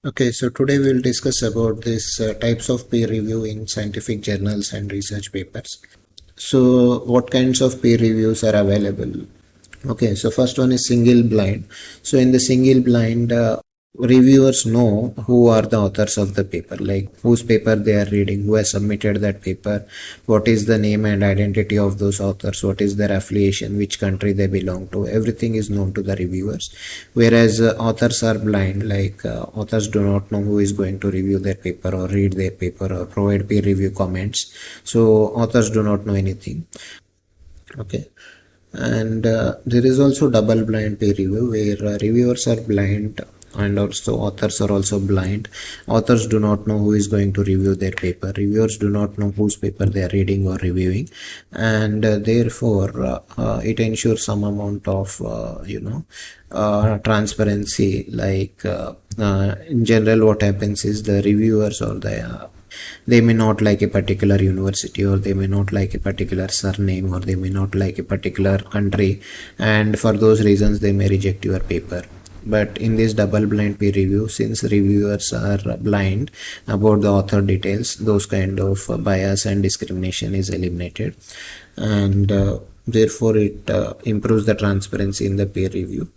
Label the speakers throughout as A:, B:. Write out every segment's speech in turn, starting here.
A: Okay, so today we will discuss about this types of peer review in scientific journals and research papers. So, what kinds of peer reviews are available? Okay, so first one is single blind. So, in the single blind, reviewers know who are the authors of the paper, like whose paper they are reading, who has submitted that paper, what is the name and identity of those authors, what is their affiliation, which country they belong to. Everything is known to the reviewers. Whereas authors are blind, like authors do not know who is going to review their paper or read their paper or provide peer review comments. So, authors do not know anything. Okay, and there is also double blind peer review where reviewers are blind and also authors are also blind. Authors do not know who is going to review their paper. Reviewers do not know whose paper they are reading or reviewing, and therefore it ensures some amount of transparency. Like in general, what happens is the reviewers or the they may not like a particular university, or they may not like a particular surname, or they may not like a particular country, and for those reasons they may reject your paper. But in this double blind peer review, since reviewers are blind about the author details, those kind of bias and discrimination is eliminated, and therefore it improves the transparency in the peer review.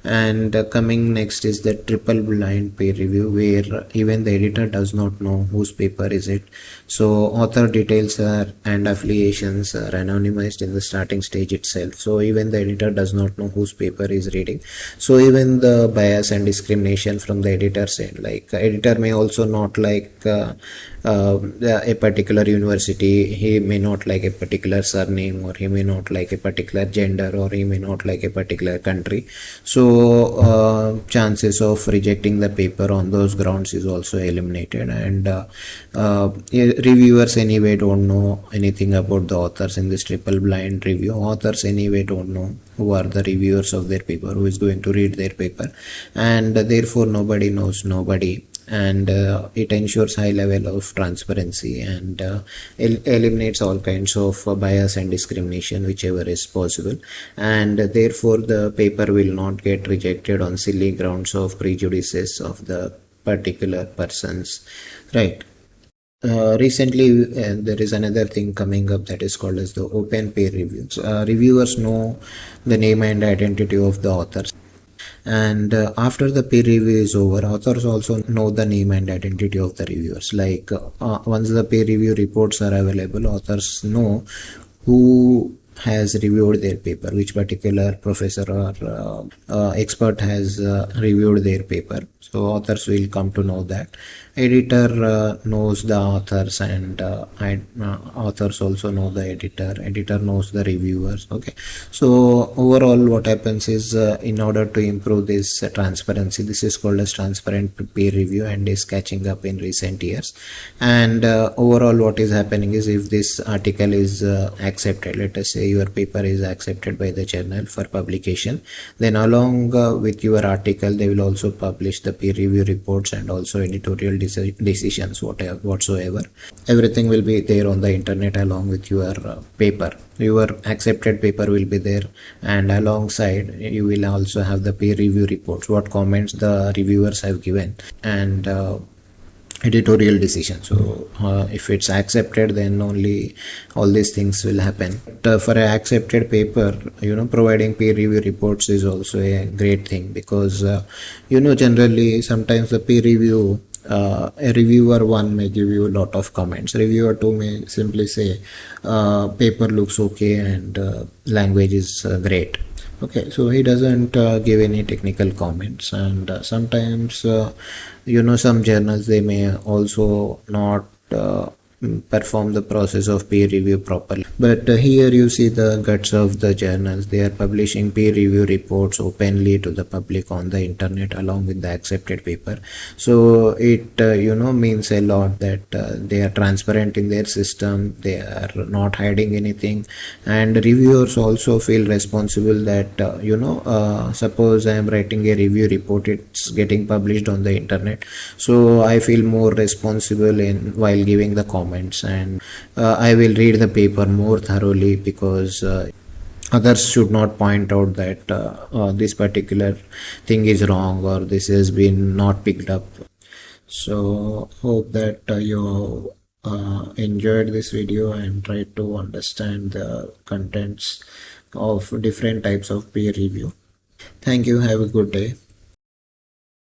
A: And coming next is the triple blind peer review, where even the editor does not know whose paper is it. So author details are and affiliations are anonymized in the starting stage itself, so even the editor does not know whose paper is reading. So even the bias and discrimination from the editor's end, like editor may also not like a particular university, he may not like a particular surname, or he may not like a particular gender, or he may not like a particular country. So chances of rejecting the paper on those grounds is also eliminated, and reviewers anyway don't know anything about the authors in this triple blind review. Authors anyway don't know who are the reviewers of their paper, who is going to read their paper, and therefore nobody knows nobody. And it ensures high level of transparency, and eliminates all kinds of bias and discrimination whichever is possible, and therefore the paper will not get rejected on silly grounds of prejudices of the particular persons, right? Recently, there is another thing coming up that is called as the open peer reviews. Reviewers know the name and identity of the authors, and after the peer review is over, authors also know the name and identity of the reviewers. Like once the peer review reports are available, authors know who has reviewed their paper, which particular professor or expert has reviewed their paper. So authors will come to know that. Editor knows the authors, and authors also know the editor. Editor knows the reviewers. Okay, so overall what happens is, in order to improve this transparency, this is called as transparent peer review, and is catching up in recent years. And overall what is happening is, if this article is accepted, let us say your paper is accepted by the journal for publication, then along with your article they will also publish the peer review reports and also editorial decisions, whatsoever. Everything will be there on the internet along with your paper. Your accepted paper will be there, and alongside you will also have the peer review reports, what comments the reviewers have given, and editorial decision. So if it's accepted, then only all these things will happen. But, for an accepted paper, providing peer review reports is also a great thing, because generally sometimes the peer review, a reviewer 1 may give you a lot of comments, reviewer 2 may simply say paper looks okay and language is great. Okay, so he doesn't give any technical comments, and sometimes some journals, they may also not perform the process of peer review properly. But here you see the guts of the journals. They are publishing peer review reports openly to the public on the internet along with the accepted paper. So it means a lot that they are transparent in their system, they are not hiding anything, and reviewers also feel responsible that suppose I am writing a review report, it's getting published on the internet, so I feel more responsible in while giving the comments, and I will read the paper more thoroughly, because others should not point out that this particular thing is wrong, or this has been not picked up. So hope that you enjoyed this video and tried to understand the contents of different types of peer review. Thank you. Have a good day.